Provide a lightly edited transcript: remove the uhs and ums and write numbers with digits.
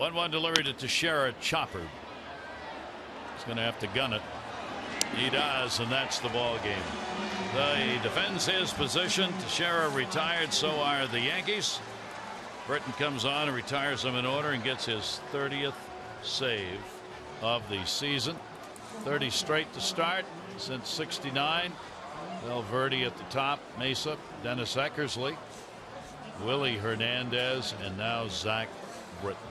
1-1 delivery to Teixeira. Chopper. He's going to have to gun it. He does, and that's the ball game. He defends his position. Teixeira retired. So are the Yankees. Britton comes on and retires him in order and gets his 30th save of the season. 30 straight to start since '69. Valverde at the top. Mesa, Dennis Eckersley, Willie Hernandez, and now Zach Britton.